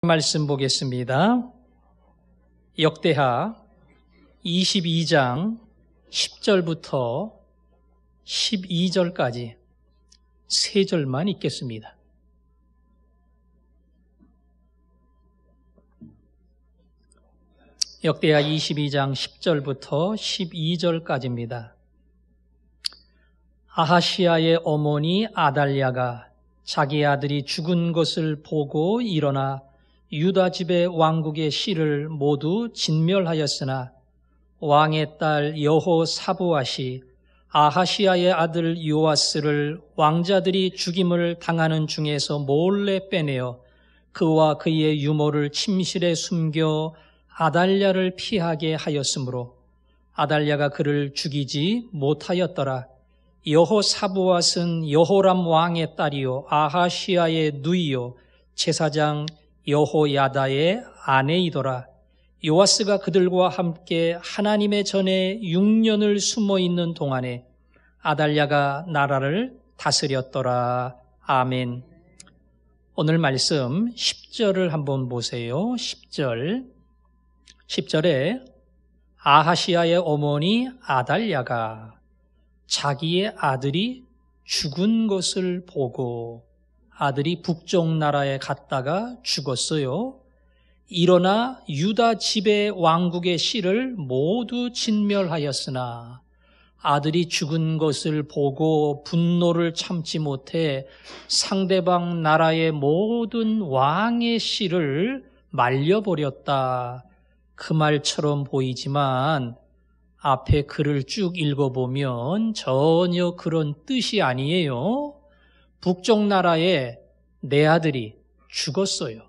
말씀 보겠습니다. 역대하 22장 10절부터 12절까지 세 절만 읽겠습니다. 역대하 22장 10절부터 12절까지입니다. 아하시아의 어머니 아달랴가 자기 아들이 죽은 것을 보고 일어나 유다 집의 왕국의 씨를 모두 진멸하였으나 왕의 딸 여호사부앗이 아하시아의 아들 요아스를 왕자들이 죽임을 당하는 중에서 몰래 빼내어 그와 그의 유모를 침실에 숨겨 아달랴를 피하게 하였으므로 아달랴가 그를 죽이지 못하였더라. 여호사부앗은 여호람 왕의 딸이요 아하시아의 누이요 제사장 여호야다의 아내이더라. 요아스가 그들과 함께 하나님의 전에 6년을 숨어있는 동안에 아달랴가 나라를 다스렸더라. 아멘. 오늘 말씀 10절을 한번 보세요. 10절에 아하시아의 어머니 아달랴가 자기의 아들이 죽은 것을 보고, 아들이 북쪽 나라에 갔다가 죽었어요. 일어나 유다 집의 왕국의 씨를 모두 진멸하였으나 아들이 죽은 것을 보고 분노를 참지 못해 상대방 나라의 모든 왕의 씨를 말려버렸다. 그 말처럼 보이지만 앞에 글을 쭉 읽어보면 전혀 그런 뜻이 아니에요. 북쪽 나라에 내 아들이 죽었어요.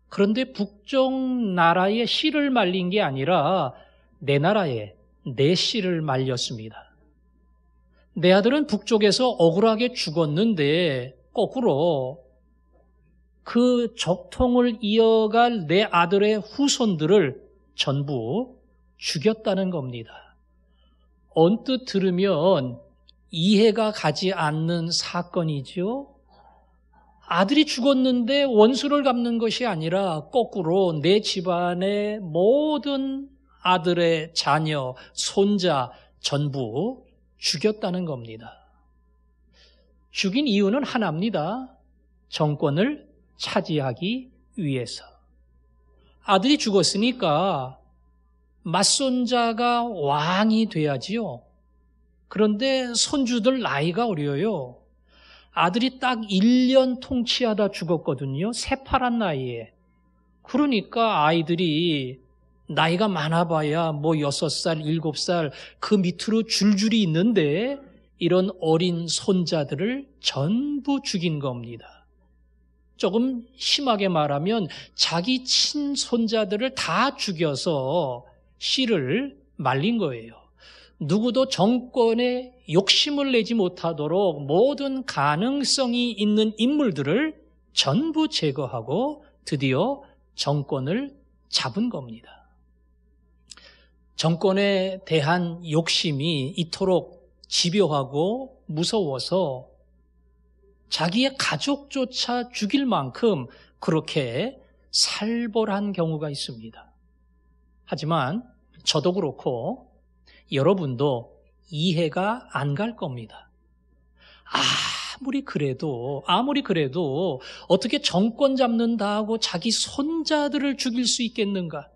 그런데 북쪽 나라의 씨를 말린 게 아니라 내 나라에 내 씨를 말렸습니다. 내 아들은 북쪽에서 억울하게 죽었는데 거꾸로 그 적통을 이어갈 내 아들의 후손들을 전부 죽였다는 겁니다. 언뜻 들으면 이해가 가지 않는 사건이죠. 아들이 죽었는데 원수를 갚는 것이 아니라 거꾸로 내 집안의 모든 아들의 자녀, 손자 전부 죽였다는 겁니다. 죽인 이유는 하나입니다. 정권을 차지하기 위해서. 아들이 죽었으니까 맞손자가 왕이 돼야지요. 그런데 손주들 나이가 어려요. 아들이 딱 1년 통치하다 죽었거든요. 새파란 나이에. 그러니까 아이들이 나이가 많아봐야 뭐 6살, 7살 그 밑으로 줄줄이 있는데 이런 어린 손자들을 전부 죽인 겁니다. 조금 심하게 말하면 자기 친손자들을 다 죽여서 씨를 말린 거예요. 누구도 정권에 욕심을 내지 못하도록 모든 가능성이 있는 인물들을 전부 제거하고 드디어 정권을 잡은 겁니다. 정권에 대한 욕심이 이토록 집요하고 무서워서 자기의 가족조차 죽일 만큼 그렇게 살벌한 경우가 있습니다. 하지만 저도 그렇고 여러분도 이해가 안 갈 겁니다. 아무리 그래도 어떻게 정권 잡는다 하고 자기 손자들을 죽일 수 있겠는가?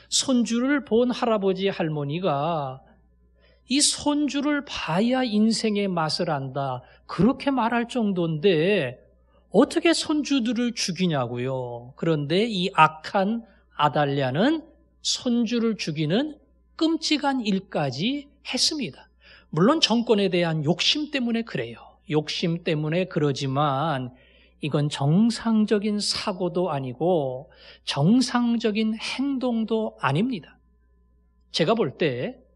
손주를 본 할아버지 할머니가 이 손주를 봐야 인생의 맛을 안다 그렇게 말할 정도인데 어떻게 손주들을 죽이냐고요. 그런데 이 악한 아달랴는 손주를 죽이는 끔찍한 일까지 했습니다. 물론 정권에 대한 욕심 때문에 그래요. 욕심 때문에 그러지만 이건 정상적인 사고도 아니고 정상적인 행동도 아닙니다. 제가 볼 때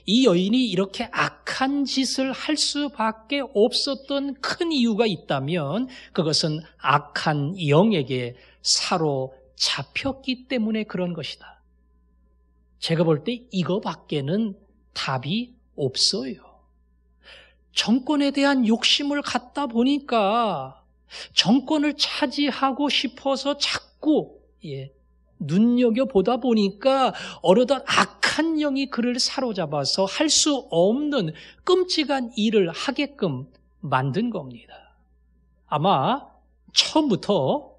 이 여인이 이렇게 악한 짓을 할 수밖에 없었던 큰 이유가 있다면 그것은 악한 영에게 사로잡혔기 때문에 그런 것이다. 제가 볼 때 이거밖에는 답이 없어요. 정권에 대한 욕심을 갖다 보니까 정권을 차지하고 싶어서 자꾸 자꾸 눈여겨보다 보니까 어느덧 악한 영이 그를 사로잡아서 할 수 없는 끔찍한 일을 하게끔 만든 겁니다. 아마 처음부터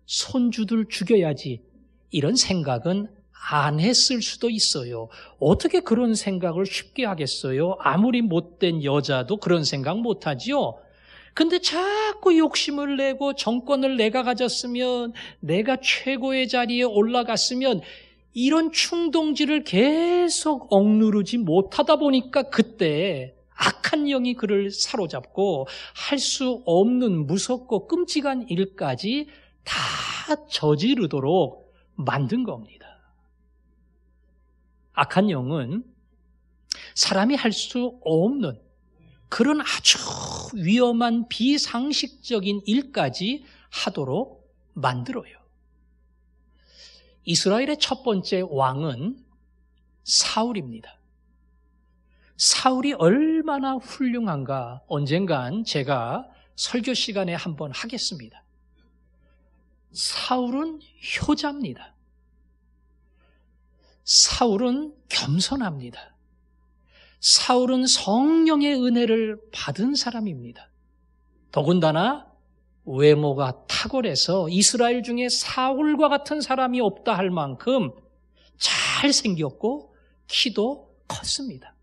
손주들 죽여야지 이런 생각은 안 했을 수도 있어요. 어떻게 그런 생각을 쉽게 하겠어요? 아무리 못된 여자도 그런 생각 못하지요. 근데 자꾸 욕심을 내고 정권을 내가 가졌으면, 내가 최고의 자리에 올라갔으면, 이런 충동질을 계속 억누르지 못하다 보니까 그때 악한 영이 그를 사로잡고 할 수 없는 무섭고 끔찍한 일까지 다 저지르도록 만든 겁니다. 악한 영은 사람이 할 수 없는 그런 아주 위험한 비상식적인 일까지 하도록 만들어요. 이스라엘의 첫 번째 왕은 사울입니다. 사울이 얼마나 훌륭한가 언젠간 제가 설교 시간에 한번 하겠습니다. 사울은 효자입니다. 사울은 겸손합니다. 사울은 성령의 은혜를 받은 사람입니다. 더군다나 외모가 탁월해서 이스라엘 중에 사울과 같은 사람이 없다 할 만큼 잘생겼고 키도 컸습니다.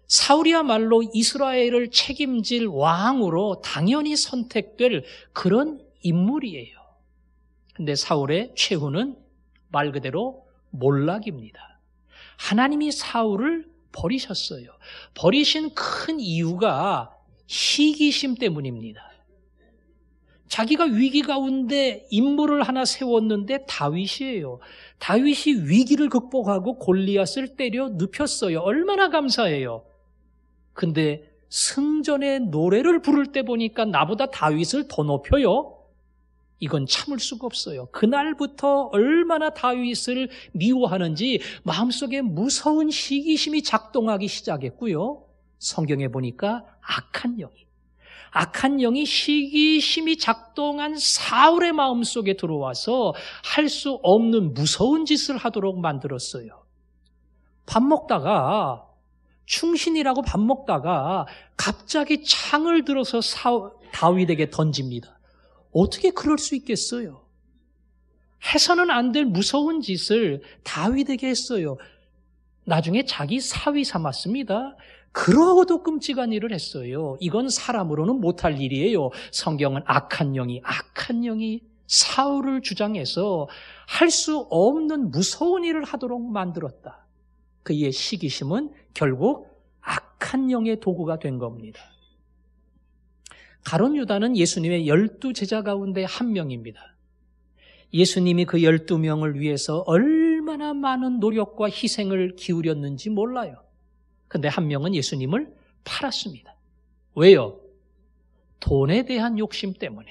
사울이야말로 이스라엘을 책임질 왕으로 당연히 선택될 그런 인물이에요. 근데 사울의 최후는 말 그대로 몰락입니다. 하나님이 사울을 버리셨어요. 버리신 큰 이유가 시기심 때문입니다. 자기가 위기 가운데 인물을 하나 세웠는데 다윗이에요. 다윗이 위기를 극복하고 골리앗을 때려 눕혔어요. 얼마나 감사해요. 근데 승전의 노래를 부를 때 보니까 나보다 다윗을 더 높여요. 이건 참을 수가 없어요. 그날부터 얼마나 다윗을 미워하는지 마음속에 무서운 시기심이 작동하기 시작했고요. 성경에 보니까 악한 영이 시기심이 작동한 사울의 마음속에 들어와서 할 수 없는 무서운 짓을 하도록 만들었어요. 밥 먹다가 충신이라고 밥 먹다가 갑자기 창을 들어서 다윗에게 던집니다. 어떻게 그럴 수 있겠어요? 해서는 안 될 무서운 짓을 다윗에게 했어요. 나중에 자기 사위 삼았습니다. 그러고도 끔찍한 일을 했어요. 이건 사람으로는 못할 일이에요. 성경은 악한 영이 사울을 주장해서 할 수 없는 무서운 일을 하도록 만들었다. 그의 시기심은 결국 악한 영의 도구가 된 겁니다. 가룟 유다는 예수님의 12제자 가운데 한 명입니다. 예수님이 그 12명을 위해서 얼마나 많은 노력과 희생을 기울였는지 몰라요. 근데 한 명은 예수님을 팔았습니다. 왜요? 돈에 대한 욕심 때문에.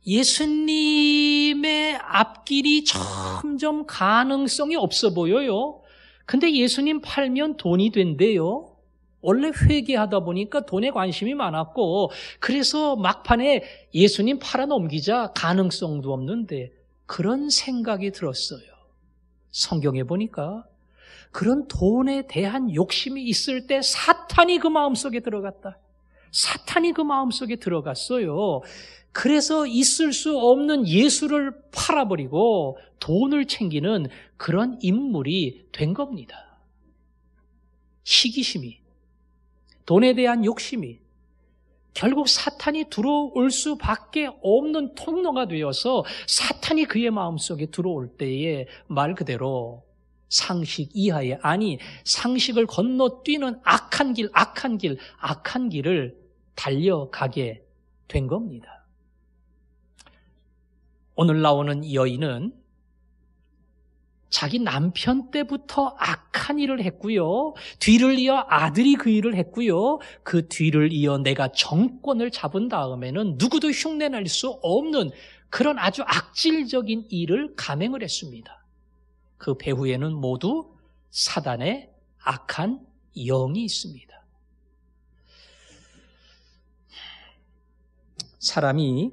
예수님의 앞길이 점점 가능성이 없어 보여요. 근데 예수님 팔면 돈이 된대요. 원래 회개하다 보니까 돈에 관심이 많았고 그래서 막판에 예수님 팔아넘기자 가능성도 없는데 그런 생각이 들었어요. 성경에 보니까 그런 돈에 대한 욕심이 있을 때 사탄이 그 마음속에 들어갔다. 사탄이 그 마음속에 들어갔어요. 그래서 있을 수 없는 예수를 팔아버리고 돈을 챙기는 그런 인물이 된 겁니다. 시기심이, 돈에 대한 욕심이 결국 사탄이 들어올 수밖에 없는 통로가 되어서 사탄이 그의 마음속에 들어올 때에 말 그대로 상식 이하의 아니 상식을 건너뛰는 악한 길을 달려가게 된 겁니다. 오늘 나오는 여인은 자기 남편 때부터 악한 일을 했고요. 뒤를 이어 아들이 그 일을 했고요. 그 뒤를 이어 내가 정권을 잡은 다음에는 누구도 흉내낼 수 없는 그런 아주 악질적인 일을 감행을 했습니다. 그 배후에는 모두 사단의 악한 영이 있습니다. 사람이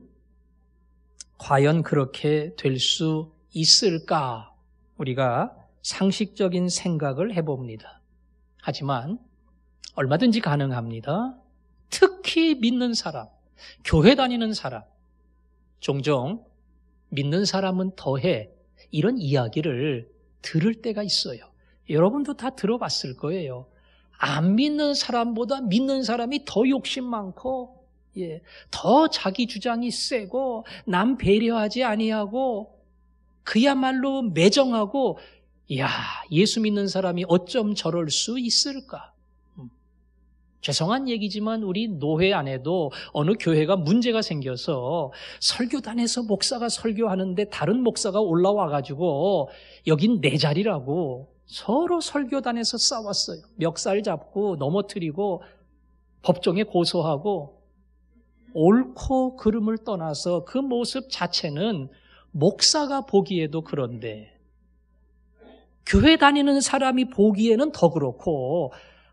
과연 그렇게 될 수 있을까? 우리가 상식적인 생각을 해봅니다. 하지만 얼마든지 가능합니다. 특히 믿는 사람, 교회 다니는 사람, 종종 믿는 사람은 더해 이런 이야기를 들을 때가 있어요. 여러분도 다 들어봤을 거예요. 안 믿는 사람보다 믿는 사람이 더 욕심 많고, 더 자기 주장이 세고, 남 배려하지 아니하고, 그야말로 매정하고, 예수 믿는 사람이 어쩜 저럴 수 있을까? 죄송한 얘기지만 우리 노회 안에도 어느 교회가 문제가 생겨서 설교단에서 목사가 설교하는데 다른 목사가 올라와가지고 여긴 내 자리라고 서로 설교단에서 싸웠어요. 멱살 잡고 넘어뜨리고 법정에 고소하고, 옳고 그름을 떠나서 그 모습 자체는 목사가 보기에도 그런데 교회 다니는 사람이 보기에는 더 그렇고,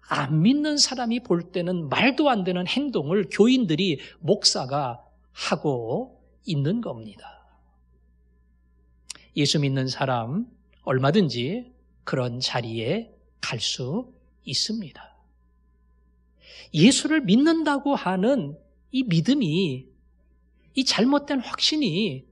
안 믿는 사람이 볼 때는 말도 안 되는 행동을 교인들이, 목사가 하고 있는 겁니다. 예수 믿는 사람 얼마든지 그런 자리에 갈 수 있습니다. 예수를 믿는다고 하는 이 믿음이, 이 잘못된 확신이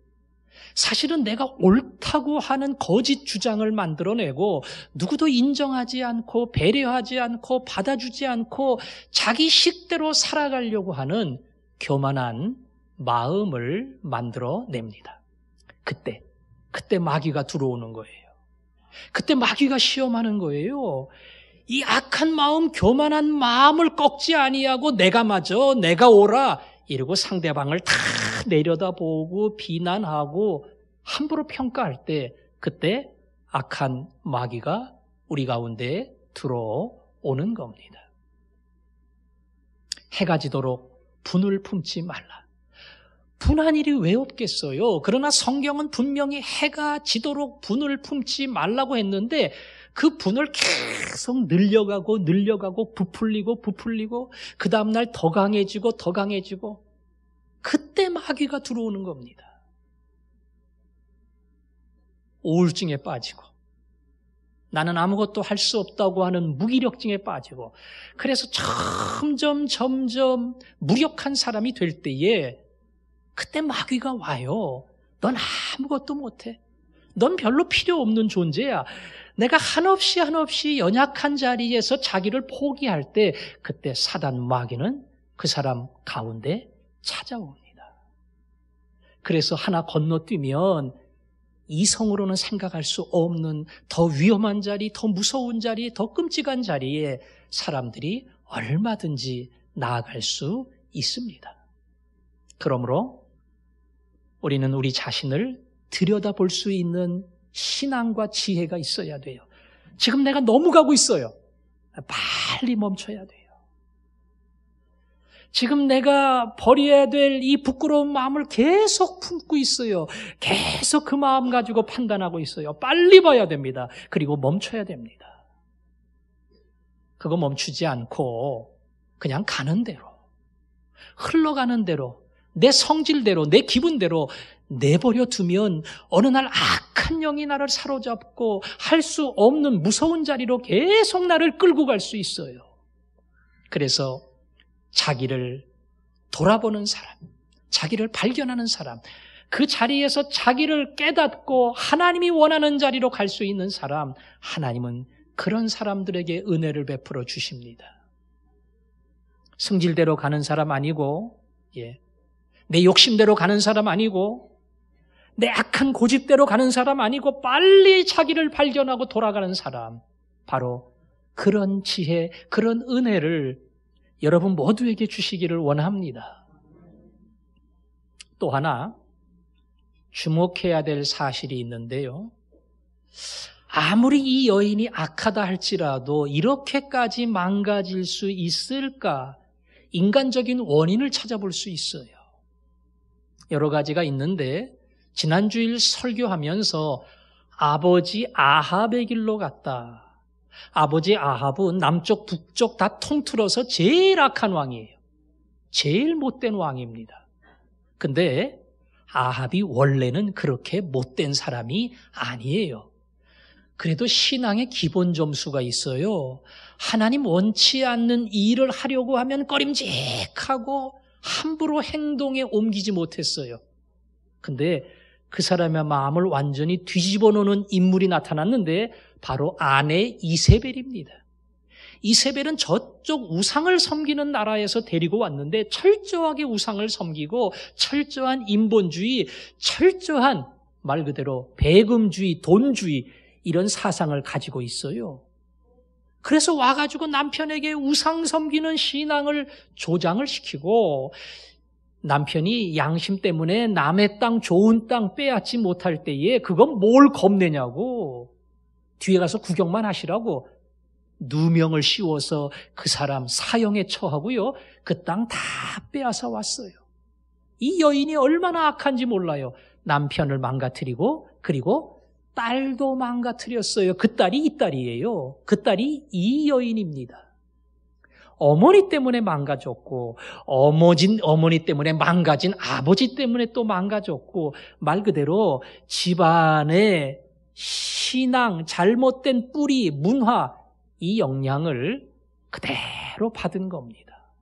사실은 내가 옳다고 하는 거짓 주장을 만들어내고 누구도 인정하지 않고 배려하지 않고 받아주지 않고 자기 식대로 살아가려고 하는 교만한 마음을 만들어냅니다. 그때 마귀가 들어오는 거예요. 그때 마귀가 시험하는 거예요. 이 악한 마음, 교만한 마음을 꺾지 아니하고 내가 맞아, 내가 옳아 이러고 상대방을 다 내려다보고 비난하고 함부로 평가할 때, 그때 악한 마귀가 우리 가운데 들어오는 겁니다. 해가 지도록 분을 품지 말라. 분한 일이 왜 없겠어요? 그러나 성경은 분명히 해가 지도록 분을 품지 말라고 했는데 그 분을 계속 늘려가고 부풀리고 그 다음날 더 강해지고 그때 마귀가 들어오는 겁니다. 우울증에 빠지고 나는 아무것도 할 수 없다고 하는 무기력증에 빠지고, 그래서 점점 무력한 사람이 될 때에 그때 마귀가 와요. 넌 아무것도 못해. 넌 별로 필요 없는 존재야. 내가 한없이 연약한 자리에서 자기를 포기할 때 그때 사단 마귀는 그 사람 가운데 찾아옵니다. 그래서 하나 건너뛰면 이성으로는 생각할 수 없는 더 위험한 자리, 더 무서운 자리, 더 끔찍한 자리에 사람들이 얼마든지 나아갈 수 있습니다. 그러므로 우리는 우리 자신을 들여다볼 수 있는 신앙과 지혜가 있어야 돼요. 지금 내가 너무 가고 있어요. 빨리 멈춰야 돼요. 지금 내가 버려야 될 이 부끄러운 마음을 계속 품고 있어요. 계속 그 마음 가지고 판단하고 있어요. 빨리 봐야 됩니다. 그리고 멈춰야 됩니다. 그거 멈추지 않고 그냥 가는 대로, 흘러가는 대로, 내 성질대로, 내 기분대로 내버려 두면 어느 날 악한 영이 나를 사로잡고 할 수 없는 무서운 자리로 계속 나를 끌고 갈 수 있어요. 그래서 자기를 돌아보는 사람, 자기를 발견하는 사람, 그 자리에서 자기를 깨닫고 하나님이 원하는 자리로 갈 수 있는 사람, 하나님은 그런 사람들에게 은혜를 베풀어 주십니다. 승질대로 가는 사람 아니고, 내 욕심대로 가는 사람 아니고, 내 악한 고집대로 가는 사람 아니고, 빨리 자기를 발견하고 돌아가는 사람, 바로 그런 지혜, 그런 은혜를 여러분 모두에게 주시기를 원합니다. 또 하나 주목해야 될 사실이 있는데요. 아무리 이 여인이 악하다 할지라도 이렇게까지 망가질 수 있을까? 인간적인 원인을 찾아볼 수 있어요. 여러 가지가 있는데 지난주일 설교하면서 아버지 아합의 길로 갔다. 아버지 아합은 남쪽 북쪽 다 통틀어서 제일 악한 왕이에요. 제일 못된 왕입니다. 근데 아합이 원래는 그렇게 못된 사람이 아니에요. 그래도 신앙의 기본 점수가 있어요. 하나님 원치 않는 일을 하려고 하면 꺼림직하고 함부로 행동에 옮기지 못했어요. 근데 그 사람의 마음을 완전히 뒤집어 놓는 인물이 나타났는데 바로 아내 이세벨입니다. 이세벨은 저쪽 우상을 섬기는 나라에서 데리고 왔는데 철저하게 우상을 섬기고 철저한 인본주의, 철저한 말 그대로 배금주의, 돈주의 이런 사상을 가지고 있어요. 그래서 와가지고 남편에게 우상 섬기는 신앙을 조장을 시키고 남편이 양심 때문에 남의 땅, 좋은 땅 빼앗지 못할 때에 그건 뭘 겁내냐고 뒤에 가서 구경만 하시라고 누명을 씌워서 그 사람 사형에 처하고요. 그 땅 다 빼앗아 왔어요. 이 여인이 얼마나 악한지 몰라요. 남편을 망가뜨리고 그리고 딸도 망가뜨렸어요. 그 딸이 이 딸이에요. 그 딸이 이 여인입니다. 어머니 때문에 망가졌고 어머니 때문에 망가진 아버지 때문에 또 망가졌고 말 그대로 집안의 신앙, 잘못된 뿌리, 문화 이 영향을 그대로 받은 겁니다.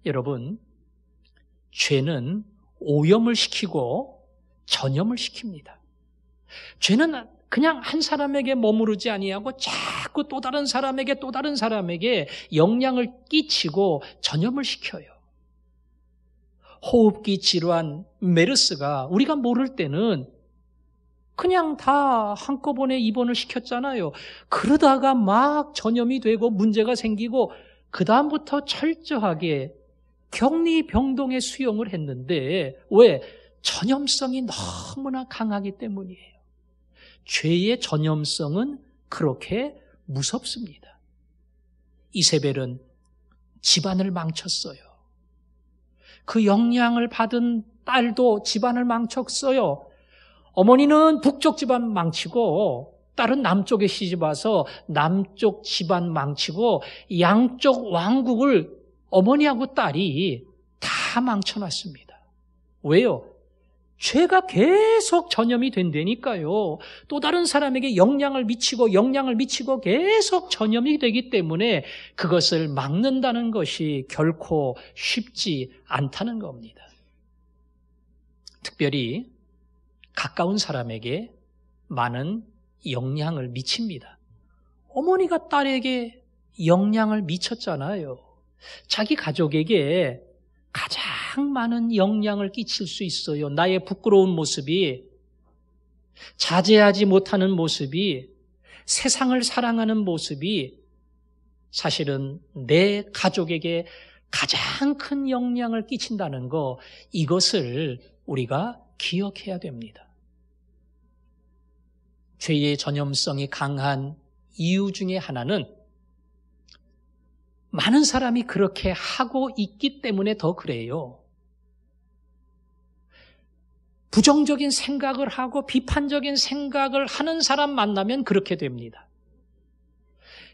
여러분, 죄는 오염을 시키고 전염을 시킵니다. 죄는 그냥 한 사람에게 머무르지 아니하고 자꾸 또 다른 사람에게 영향을 끼치고 전염을 시켜요. 호흡기 질환 메르스가 우리가 모를 때는 그냥 다 한꺼번에 입원을 시켰잖아요. 그러다가 막 전염이 되고 문제가 생기고 그 다음부터 철저하게 격리병동에 수용을 했는데 왜? 전염성이 너무나 강하기 때문이에요. 죄의 전염성은 그렇게 무섭습니다. 이세벨은 집안을 망쳤어요. 그 영향을 받은 딸도 집안을 망쳤어요. 어머니는 북쪽 집안 망치고 딸은 남쪽에 시집와서 남쪽 집안 망치고 양쪽 왕국을 어머니하고 딸이 다 망쳐놨습니다. 왜요? 죄가 계속 전염이 된다니까요. 또 다른 사람에게 영향을 미치고 계속 전염이 되기 때문에 그것을 막는다는 것이 결코 쉽지 않다는 겁니다. 특별히 가까운 사람에게 많은 영향을 미칩니다. 어머니가 딸에게 영향을 미쳤잖아요. 자기 가족에게 가장 많은 영향을 끼칠 수 있어요. 나의 부끄러운 모습이, 자제하지 못하는 모습이, 세상을 사랑하는 모습이 사실은 내 가족에게 가장 큰 영향을 끼친다는 거, 이것을 우리가 기억해야 됩니다. 죄의 전염성이 강한 이유 중에 하나는 많은 사람이 그렇게 하고 있기 때문에 더 그래요. 부정적인 생각을 하고 비판적인 생각을 하는 사람 만나면 그렇게 됩니다.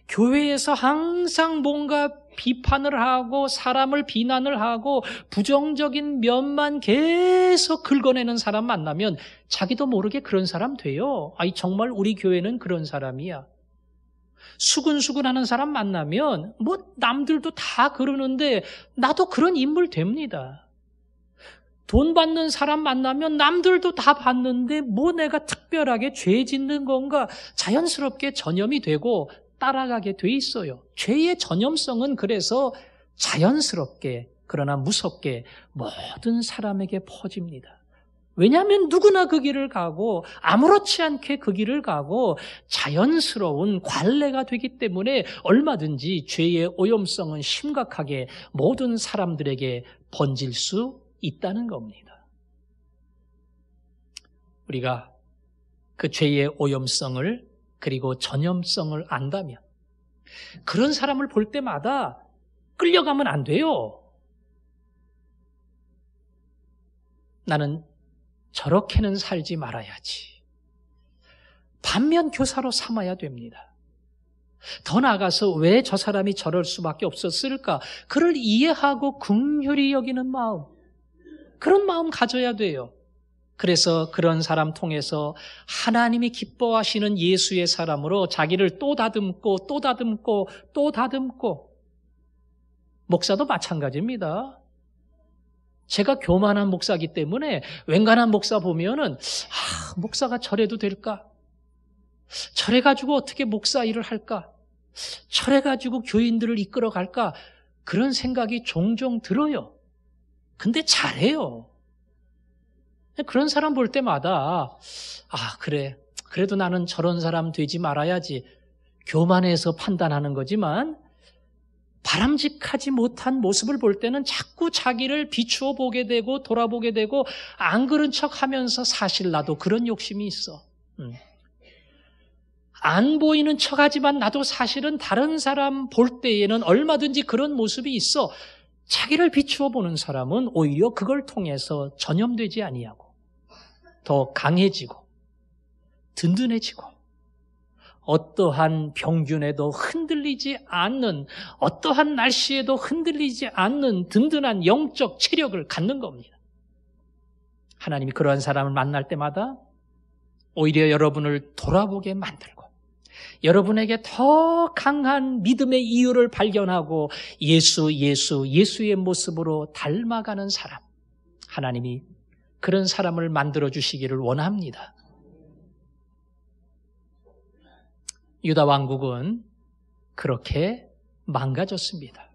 교회에서 항상 뭔가 비판을 하고 사람을 비난을 하고 부정적인 면만 계속 긁어내는 사람 만나면 자기도 모르게 그런 사람 돼요. 아이, 정말 우리 교회는 그런 사람이야. 수근수근하는 사람 만나면 뭐 남들도 다 그러는데 나도 그런 인물 됩니다. 돈 받는 사람 만나면 남들도 다 받는데 뭐 내가 특별하게 죄 짓는 건가 자연스럽게 전염이 되고 따라가게 돼 있어요. 죄의 전염성은 그래서 자연스럽게 그러나 무섭게 모든 사람에게 퍼집니다. 왜냐하면 누구나 그 길을 가고 아무렇지 않게 그 길을 가고 자연스러운 관례가 되기 때문에 얼마든지 죄의 오염성은 심각하게 모든 사람들에게 번질 수 있다는 겁니다. 우리가 그 죄의 오염성을 그리고 전염성을 안다면 그런 사람을 볼 때마다 끌려가면 안 돼요. 나는 저렇게는 살지 말아야지. 반면 교사로 삼아야 됩니다. 더 나아가서 왜 저 사람이 저럴 수밖에 없었을까? 그를 이해하고 긍휼히 여기는 마음. 그런 마음 가져야 돼요. 그래서 그런 사람 통해서 하나님이 기뻐하시는 예수의 사람으로 자기를 또 다듬고 또 다듬고 또 다듬고, 목사도 마찬가지입니다. 제가 교만한 목사이기 때문에 웬간한 목사 보면은 목사가 저래도 될까? 저래가지고 어떻게 목사 일을 할까? 저래가지고 교인들을 이끌어 갈까? 그런 생각이 종종 들어요. 근데 잘해요. 그런 사람 볼 때마다 그래, 그래도 나는 저런 사람 되지 말아야지, 교만해서 판단하는 거지만 바람직하지 못한 모습을 볼 때는 자꾸 자기를 비추어 보게 되고 돌아보게 되고, 안 그런 척하면서 사실 나도 그런 욕심이 있어. 안 보이는 척하지만 나도 사실은 다른 사람 볼 때에는 얼마든지 그런 모습이 있어. 자기를 비추어 보는 사람은 오히려 그걸 통해서 전염되지 아니하고 더 강해지고 든든해지고, 어떠한 병균에도 흔들리지 않는, 어떠한 날씨에도 흔들리지 않는 든든한 영적 체력을 갖는 겁니다. 하나님이 그러한 사람을 만날 때마다 오히려 여러분을 돌아보게 만들고, 여러분에게 더 강한 믿음의 이유를 발견하고 예수의 모습으로 닮아가는 사람, 하나님이 그런 사람을 만들어 주시기를 원합니다. 유다 왕국은 그렇게 망가졌습니다.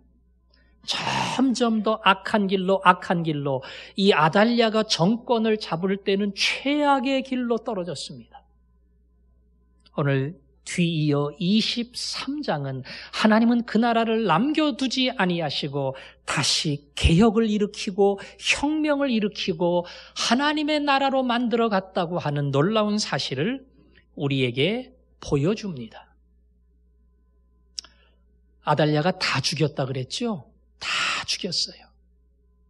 점점 더 악한 길로 이 아달랴가 정권을 잡을 때는 최악의 길로 떨어졌습니다. 오늘 뒤이어 23장은 하나님은 그 나라를 남겨두지 아니하시고 다시 개혁을 일으키고 혁명을 일으키고 하나님의 나라로 만들어 갔다고 하는 놀라운 사실을 우리에게 보여줍니다. 아달랴가 다 죽였다 그랬죠? 다 죽였어요.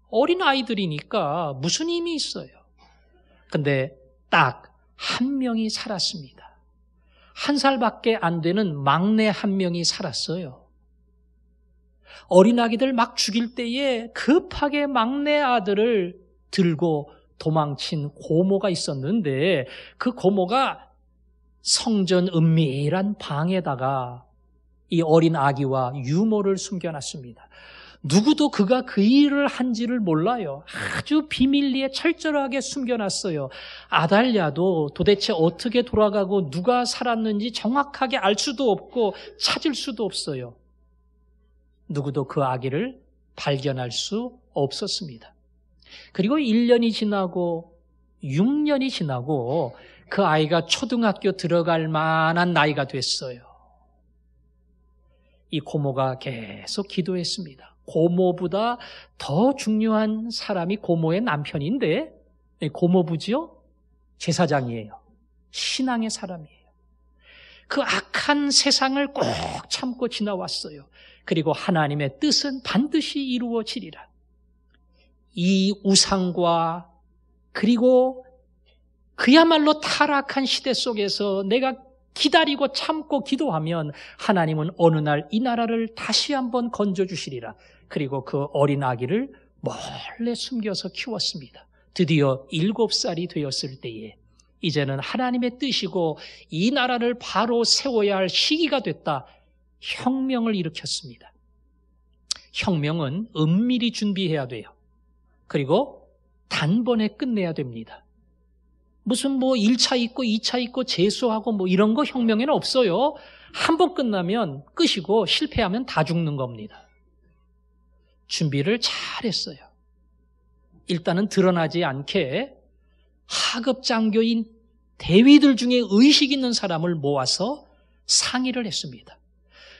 어린 아이들이니까 무슨 힘이 있어요. 근데 딱 한 명이 살았습니다. 1살밖에 안 되는 막내 한 명이 살았어요. 어린아기들 막 죽일 때에 급하게 막내 아들을 들고 도망친 고모가 있었는데, 그 고모가 성전 은밀한 방에다가 이 어린 아기와 유모를 숨겨놨습니다. 누구도 그가 그 일을 한지를 몰라요. 아주 비밀리에 철저하게 숨겨놨어요. 아달랴도 도대체 어떻게 돌아가고 누가 살았는지 정확하게 알 수도 없고 찾을 수도 없어요. 누구도 그 아기를 발견할 수 없었습니다. 그리고 1년이 지나고 6년이 지나고 그 아이가 초등학교 들어갈 만한 나이가 됐어요. 이 고모가 계속 기도했습니다. 고모보다 더 중요한 사람이 고모의 남편인데, 고모부지요? 제사장이에요. 신앙의 사람이에요. 그 악한 세상을 꼭 참고 지나왔어요. 그리고 하나님의 뜻은 반드시 이루어지리라. 이 우상과 그리고 그야말로 타락한 시대 속에서 내가 기다리고 참고 기도하면 하나님은 어느 날 이 나라를 다시 한번 건져주시리라. 그리고 그 어린 아기를 몰래 숨겨서 키웠습니다. 드디어 7살이 되었을 때에 이제는 하나님의 뜻이고 이 나라를 바로 세워야 할 시기가 됐다. 혁명을 일으켰습니다. 혁명은 은밀히 준비해야 돼요. 그리고 단번에 끝내야 됩니다. 무슨 1차 있고 2차 있고 재수하고 이런 거 혁명에는 없어요. 한 번 끝나면 끝이고 실패하면 다 죽는 겁니다. 준비를 잘했어요. 일단은 드러나지 않게 하급 장교인 대위들 중에 의식 있는 사람을 모아서 상의를 했습니다.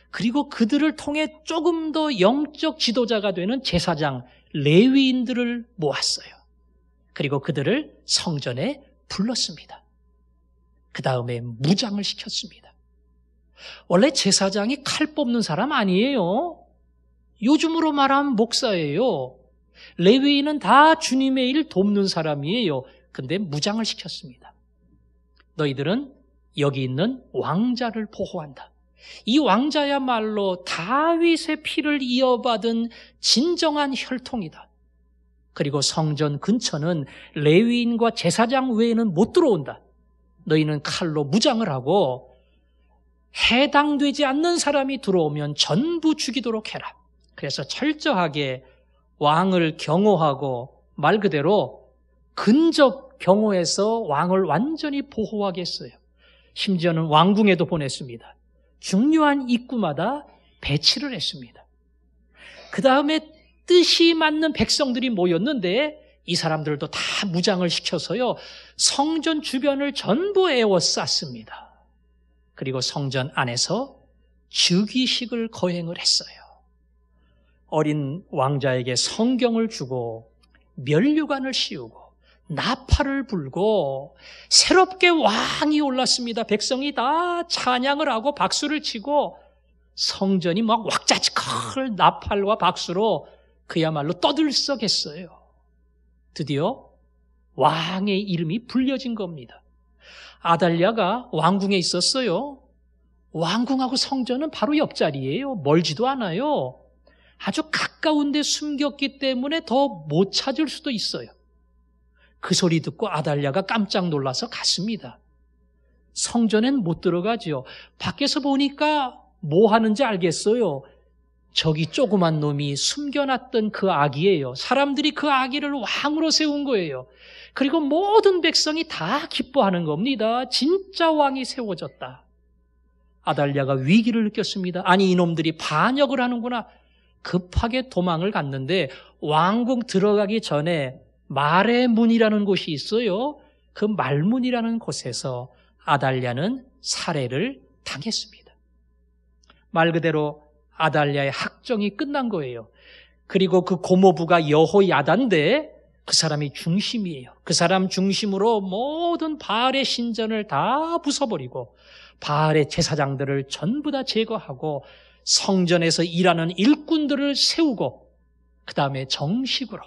그리고 그들을 통해 조금 더 영적 지도자가 되는 제사장, 레위인들을 모았어요. 그리고 그들을 성전에 불렀습니다. 그 다음에 무장을 시켰습니다. 원래 제사장이 칼 뽑는 사람 아니에요. 요즘으로 말하면 목사예요. 레위인은 다 주님의 일 돕는 사람이에요. 근데 무장을 시켰습니다. 너희들은 여기 있는 왕자를 보호한다. 이 왕자야말로 다윗의 피를 이어받은 진정한 혈통이다. 그리고 성전 근처는 레위인과 제사장 외에는 못 들어온다. 너희는 칼로 무장을 하고 해당되지 않는 사람이 들어오면 전부 죽이도록 해라. 그래서 철저하게 왕을 경호하고 말 그대로 근접 경호해서 왕을 완전히 보호하겠어요. 심지어는 왕궁에도 보냈습니다. 중요한 입구마다 배치를 했습니다. 그 다음에 뜻이 맞는 백성들이 모였는데 이 사람들도 다 무장을 시켜서요, 성전 주변을 전부 에워쌌습니다. 그리고 성전 안에서 즉위식을 거행을 했어요. 어린 왕자에게 성경을 주고 면류관을 씌우고 나팔을 불고 새롭게 왕이 올랐습니다. 백성이 다 찬양을 하고 박수를 치고 성전이 막 왁자지껄 나팔과 박수로 그야말로 떠들썩했어요. 드디어 왕의 이름이 불려진 겁니다. 아달랴가 왕궁에 있었어요. 왕궁하고 성전은 바로 옆자리예요. 멀지도 않아요. 아주 가까운 데 숨겼기 때문에 더 못 찾을 수도 있어요. 그 소리 듣고 아달랴가 깜짝 놀라서 갔습니다. 성전엔 못 들어가죠. 밖에서 보니까 뭐 하는지 알겠어요. 저기 조그만 놈이 숨겨놨던 그 아기예요. 사람들이 그 아기를 왕으로 세운 거예요. 그리고 모든 백성이 다 기뻐하는 겁니다. 진짜 왕이 세워졌다. 아달랴가 위기를 느꼈습니다. 아니, 이놈들이 반역을 하는구나. 급하게 도망을 갔는데 왕궁 들어가기 전에 말의 문이라는 곳이 있어요. 그 말문이라는 곳에서 아달랴는 살해를 당했습니다. 말 그대로 아달랴의 학정이 끝난 거예요. 그리고 그 고모부가 여호야다인데 그 사람이 중심이에요. 그 사람 중심으로 모든 바알의 신전을 다 부숴버리고 바알의 제사장들을 전부 다 제거하고 성전에서 일하는 일꾼들을 세우고 그 다음에 정식으로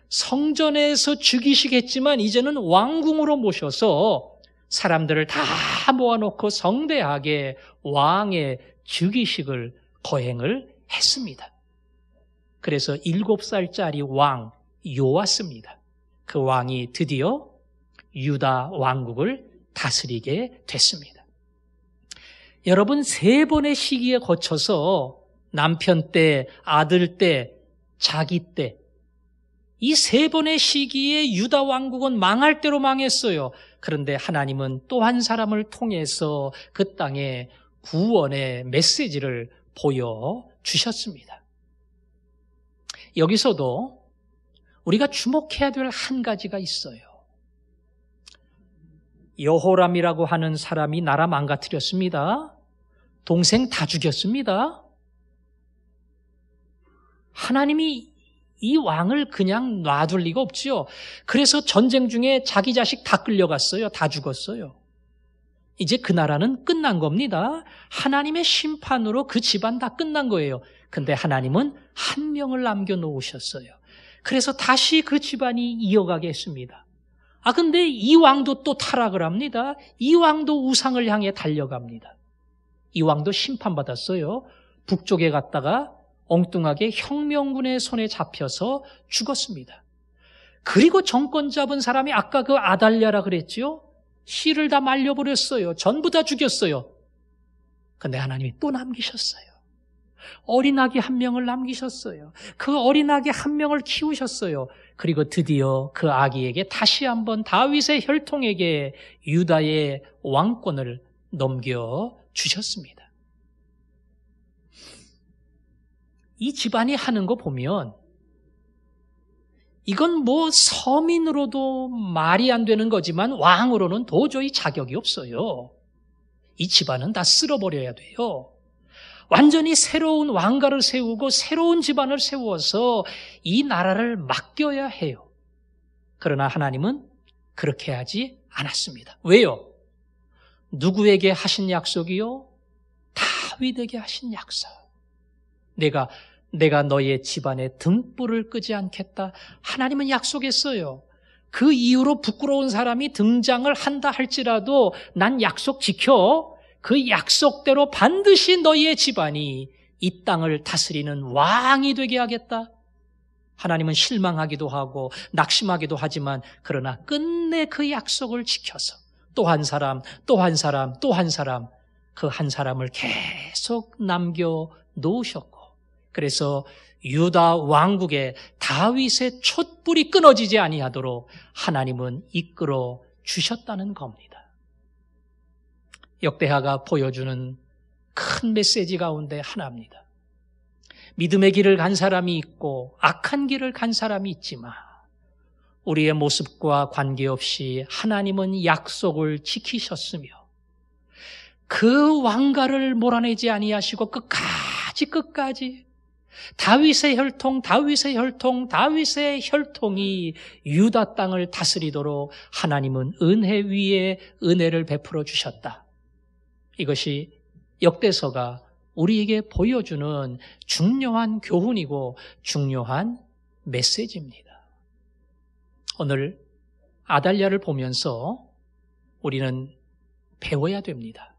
성전에서 즉위식 했지만 이제는 왕궁으로 모셔서 사람들을 다 모아놓고 성대하게 왕의 즉위식을 거행을 했습니다. 그래서 7살짜리 왕 요아스입니다. 그 왕이 드디어 유다 왕국을 다스리게 됐습니다. 여러분, 3번의 시기에 거쳐서 남편 때, 아들 때, 자기 때, 이 3번의 시기에 유다 왕국은 망할 대로 망했어요. 그런데 하나님은 또 한 사람을 통해서 그 땅에 구원의 메시지를 보여주셨습니다. 여기서도 우리가 주목해야 될 한 가지가 있어요. 여호람이라고 하는 사람이 나라 망가뜨렸습니다. 동생 다 죽였습니다. 하나님이 이 왕을 그냥 놔둘 리가 없지요. 그래서 전쟁 중에 자기 자식 다 끌려갔어요. 다 죽었어요. 이제 그 나라는 끝난 겁니다. 하나님의 심판으로 그 집안 다 끝난 거예요. 근데 하나님은 한 명을 남겨놓으셨어요. 그래서 다시 그 집안이 이어가게 했습니다. 근데 이 왕도 또 타락을 합니다. 이 왕도 우상을 향해 달려갑니다. 이 왕도 심판받았어요. 북쪽에 갔다가 엉뚱하게 혁명군의 손에 잡혀서 죽었습니다. 그리고 정권 잡은 사람이 아까 그 아달랴라 그랬지요? 씨를 다 말려버렸어요. 전부 다 죽였어요. 근데 하나님이 또 남기셨어요. 어린아기 한 명을 남기셨어요. 그 어린아기 한 명을 키우셨어요. 그리고 드디어 그 아기에게 다시 한번 다윗의 혈통에게 유다의 왕권을 넘겨주셨습니다. 이 집안이 하는 거 보면 이건 뭐 서민으로도 말이 안 되는 거지만 왕으로는 도저히 자격이 없어요. 이 집안은 다 쓸어버려야 돼요. 완전히 새로운 왕가를 세우고 새로운 집안을 세워서 이 나라를 맡겨야 해요. 그러나 하나님은 그렇게 하지 않았습니다. 왜요? 누구에게 하신 약속이요? 다윗에게 하신 약속. 내가 너의 집안에 등불을 끄지 않겠다. 하나님은 약속했어요. 그 이후로 부끄러운 사람이 등장을 한다 할지라도 난 약속 지켜. 그 약속대로 반드시 너희의 집안이 이 땅을 다스리는 왕이 되게 하겠다. 하나님은 실망하기도 하고 낙심하기도 하지만 그러나 끝내 그 약속을 지켜서 또 한 사람, 또 한 사람, 또 한 사람, 그 한 사람을 계속 남겨 놓으셨고, 그래서 유다 왕국의 다윗의 촛불이 끊어지지 아니하도록 하나님은 이끌어 주셨다는 겁니다. 역대하가 보여주는 큰 메시지 가운데 하나입니다. 믿음의 길을 간 사람이 있고 악한 길을 간 사람이 있지만 우리의 모습과 관계없이 하나님은 약속을 지키셨으며 그 왕가를 몰아내지 아니하시고 끝까지 다윗의 혈통이 유다 땅을 다스리도록 하나님은 은혜 위에 은혜를 베풀어 주셨다. 이것이 역대서가 우리에게 보여주는 중요한 교훈이고 중요한 메시지입니다. 오늘 아달랴를 보면서 우리는 배워야 됩니다.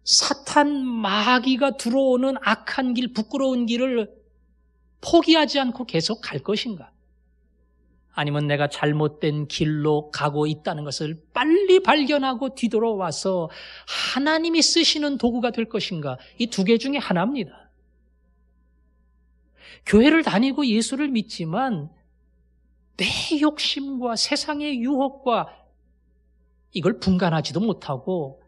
사탄 마귀가 들어오는 악한 길, 부끄러운 길을 포기하지 않고 계속 갈 것인가? 아니면 내가 잘못된 길로 가고 있다는 것을 빨리 발견하고 뒤돌아와서 하나님이 쓰시는 도구가 될 것인가? 이 두 개 중에 하나입니다. 교회를 다니고 예수를 믿지만 내 욕심과 세상의 유혹과 이걸 분간하지도 못하고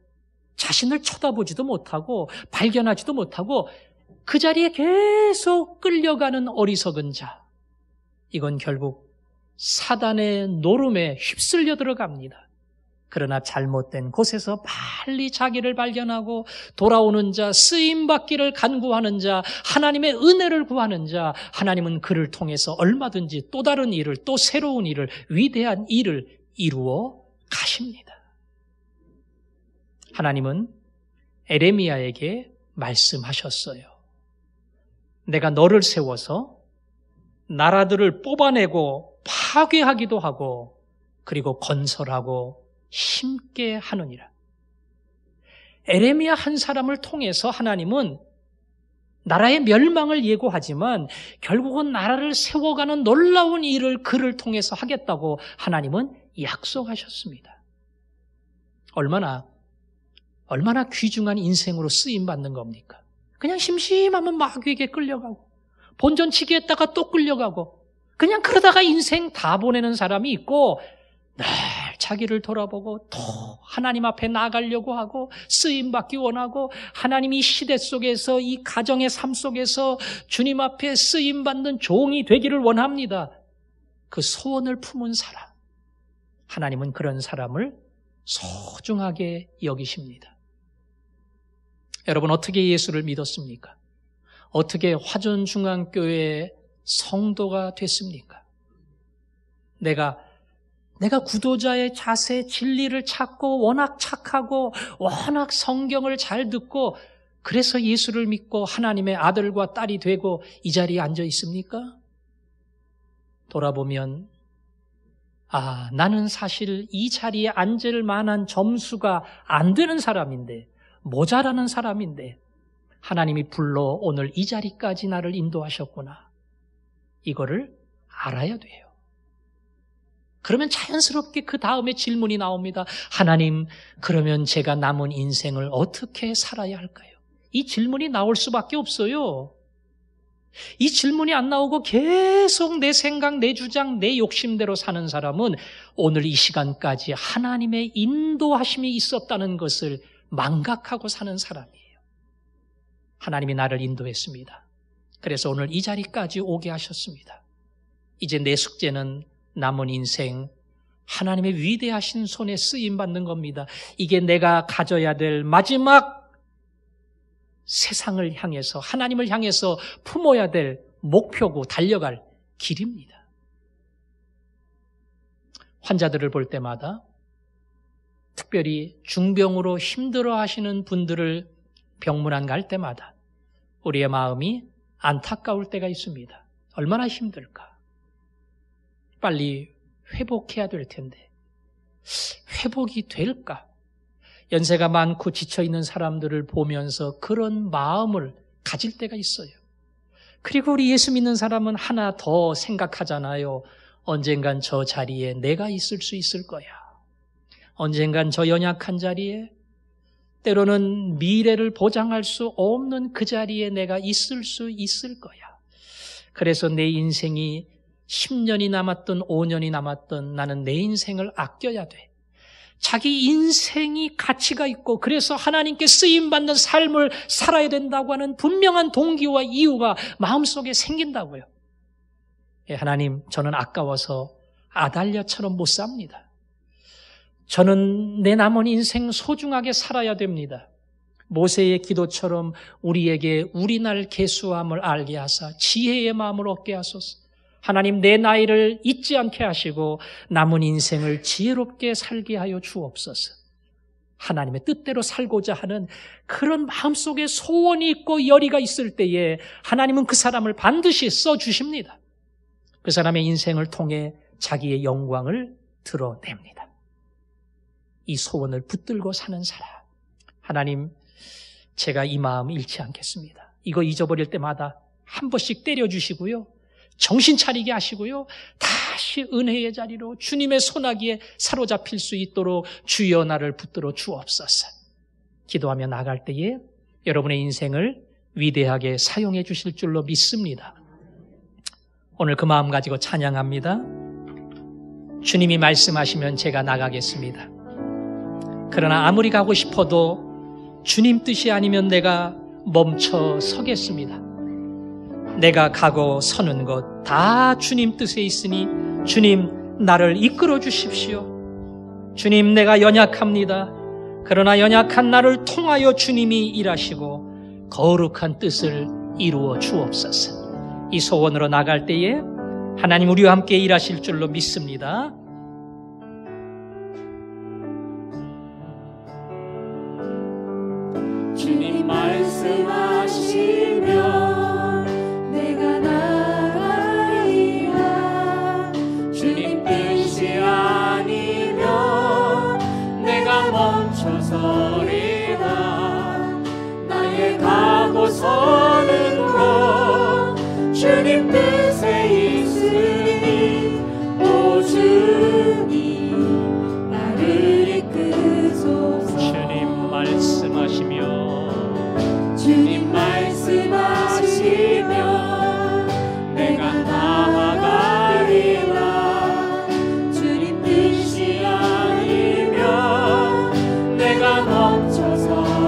자신을 쳐다보지도 못하고 발견하지도 못하고 그 자리에 계속 끌려가는 어리석은 자, 이건 결국 사단의 노름에 휩쓸려 들어갑니다. 그러나 잘못된 곳에서 빨리 자기를 발견하고 돌아오는 자, 쓰임받기를 간구하는 자, 하나님의 은혜를 구하는 자, 하나님은 그를 통해서 얼마든지 또 다른 일을, 또 새로운 일을, 위대한 일을 이루어 가십니다. 하나님은 에레미야에게 말씀하셨어요. 내가 너를 세워서 나라들을 뽑아내고 파괴하기도 하고 그리고 건설하고 심게 하느니라. 에레미야 한 사람을 통해서 하나님은 나라의 멸망을 예고하지만 결국은 나라를 세워가는 놀라운 일을 그를 통해서 하겠다고 하나님은 약속하셨습니다. 얼마나 귀중한 인생으로 쓰임받는 겁니까? 그냥 심심하면 마귀에게 끌려가고 본전치기 했다가 또 끌려가고 그냥 그러다가 인생 다 보내는 사람이 있고 늘 자기를 돌아보고 또 하나님 앞에 나가려고 하고 쓰임받기 원하고 하나님 이 시대 속에서 이 가정의 삶 속에서 주님 앞에 쓰임받는 종이 되기를 원합니다. 그 소원을 품은 사람, 하나님은 그런 사람을 소중하게 여기십니다. 여러분 어떻게 예수를 믿었습니까? 어떻게 화전중앙교회의 성도가 됐습니까? 내가 구도자의 자세, 진리를 찾고 워낙 착하고 워낙 성경을 잘 듣고 그래서 예수를 믿고 하나님의 아들과 딸이 되고 이 자리에 앉아 있습니까? 돌아보면 나는 사실 이 자리에 앉을 만한 점수가 안 되는 사람인데 모자라는 사람인데 하나님이 불러 오늘 이 자리까지 나를 인도하셨구나. 이거를 알아야 돼요. 그러면 자연스럽게 그 다음에 질문이 나옵니다. 하나님, 그러면 제가 남은 인생을 어떻게 살아야 할까요? 이 질문이 나올 수밖에 없어요. 이 질문이 안 나오고 계속 내 생각, 내 주장, 내 욕심대로 사는 사람은 오늘 이 시간까지 하나님의 인도하심이 있었다는 것을 망각하고 사는 사람이에요. 하나님이 나를 인도했습니다. 그래서 오늘 이 자리까지 오게 하셨습니다. 이제 내 숙제는 남은 인생 하나님의 위대하신 손에 쓰임받는 겁니다. 이게 내가 가져야 될 마지막 세상을 향해서 하나님을 향해서 품어야 될 목표고 달려갈 길입니다. 환자들을 볼 때마다 특별히 중병으로 힘들어하시는 분들을 병문안 갈 때마다 우리의 마음이 안타까울 때가 있습니다. 얼마나 힘들까? 빨리 회복해야 될 텐데 회복이 될까? 연세가 많고 지쳐있는 사람들을 보면서 그런 마음을 가질 때가 있어요. 그리고 우리 예수 믿는 사람은 하나 더 생각하잖아요. 언젠간 저 자리에 내가 있을 수 있을 거야. 언젠간 저 연약한 자리에, 때로는 미래를 보장할 수 없는 그 자리에 내가 있을 수 있을 거야. 그래서 내 인생이 10년이 남았든 5년이 남았든 나는 내 인생을 아껴야 돼. 자기 인생이 가치가 있고 그래서 하나님께 쓰임받는 삶을 살아야 된다고 하는 분명한 동기와 이유가 마음속에 생긴다고요. 하나님, 저는 아까워서 아달랴처럼 못 삽니다. 저는 내 남은 인생 소중하게 살아야 됩니다. 모세의 기도처럼 우리에게 우리 날 계수함을 알게 하사 지혜의 마음을 얻게 하소서. 하나님, 내 나이를 잊지 않게 하시고 남은 인생을 지혜롭게 살게 하여 주옵소서. 하나님의 뜻대로 살고자 하는 그런 마음속에 소원이 있고 열의가 있을 때에 하나님은 그 사람을 반드시 써주십니다. 그 사람의 인생을 통해 자기의 영광을 드러냅니다. 이 소원을 붙들고 사는 사람, 하나님, 제가 이 마음 잃지 않겠습니다. 이거 잊어버릴 때마다 한 번씩 때려주시고요, 정신 차리게 하시고요, 다시 은혜의 자리로 주님의 손아귀에 사로잡힐 수 있도록 주여 나를 붙들어 주옵소서. 기도하며 나갈 때에 여러분의 인생을 위대하게 사용해 주실 줄로 믿습니다. 오늘 그 마음 가지고 찬양합니다. 주님이 말씀하시면 제가 나가겠습니다. 그러나 아무리 가고 싶어도 주님 뜻이 아니면 내가 멈춰 서겠습니다. 내가 가고 서는 것 다 주님 뜻에 있으니 주님 나를 이끌어 주십시오. 주님, 내가 연약합니다. 그러나 연약한 나를 통하여 주님이 일하시고 거룩한 뜻을 이루어 주옵소서. 이 소원으로 나갈 때에 하나님 우리와 함께 일하실 줄로 믿습니다. 주님 말씀하시면 내가 나가리라. 주님 뜻이 아니면 내가 멈춰서리라. 나의 가고 서는 곳 주님 뜻에 있으니 오 주님 나를 이끄소서. 주님 말씀하시며 주님 말씀하시면 내가 나아가리라. 주님 뜻이 아니면 내가 멈춰서리라.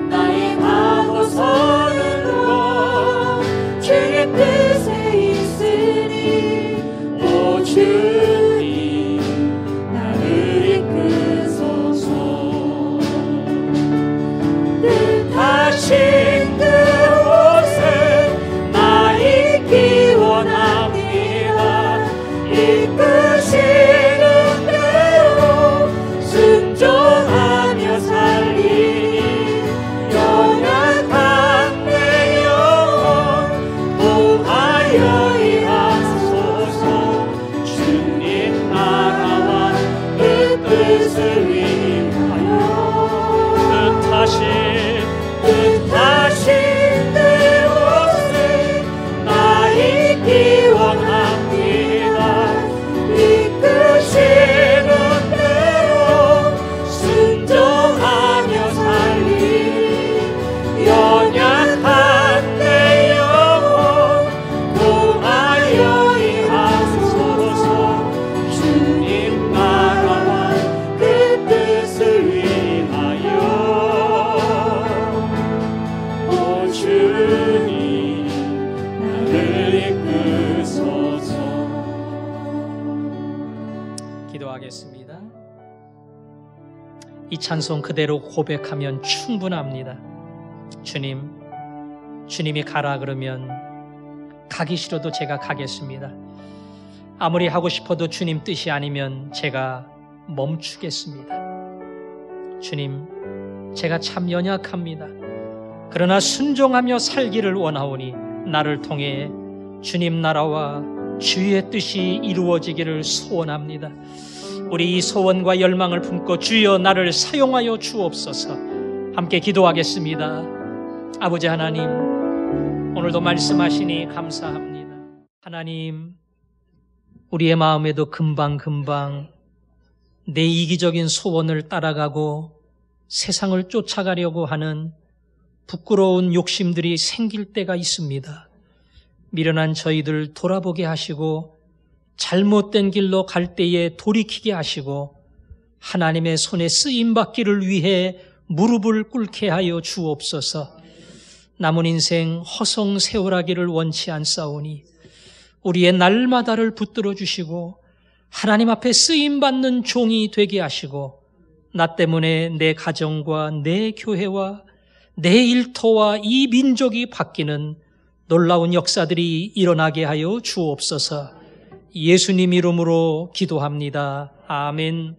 나의 가고 서는 곳 주님 뜻에 있으니 오 주님 나를 이끄소서. 뜻하신 그곳에 나 있기 원합니다. 이끄시는 대로 순종하며 살리니 연약한 내 영혼 보하여 일하소서. 주님 나라와 그 뜻을 위하여 뜻하신 그곳에 나 있기 원합니다. 이끄시는 대로 순종하며 살리니 연약한 내 영혼 구하여 일하소서. 주님 나라와 그 뜻을 위하여 오 주님 나를 이끄소서. 기도하겠습니다. 이 찬송 그대로 고백하면 충분합니다. 주님, 주님이 가라 그러면 가기 싫어도 제가 가겠습니다. 아무리 하고 싶어도 주님 뜻이 아니면 제가 멈추겠습니다. 주님, 제가 참 연약합니다. 그러나 순종하며 살기를 원하오니 나를 통해 주님 나라와 주의 뜻이 이루어지기를 소원합니다. 우리 이 소원과 열망을 품고 주여 나를 사용하여 주옵소서. 함께 기도하겠습니다. 아버지 하나님, 오늘도 말씀하시니 감사합니다. 하나님, 우리의 마음에도 금방금방 내 이기적인 소원을 따라가고 세상을 쫓아가려고 하는 부끄러운 욕심들이 생길 때가 있습니다. 미련한 저희들 돌아보게 하시고 잘못된 길로 갈 때에 돌이키게 하시고 하나님의 손에 쓰임받기를 위해 무릎을 꿇게 하여 주옵소서. 남은 인생 허송세월하기를 원치 않사오니 우리의 날마다를 붙들어 주시고 하나님 앞에 쓰임받는 종이 되게 하시고 나 때문에 내 가정과 내 교회와 내 일터와 이 민족이 바뀌는 놀라운 역사들이 일어나게 하여 주옵소서. 예수님 이름으로 기도합니다. 아멘.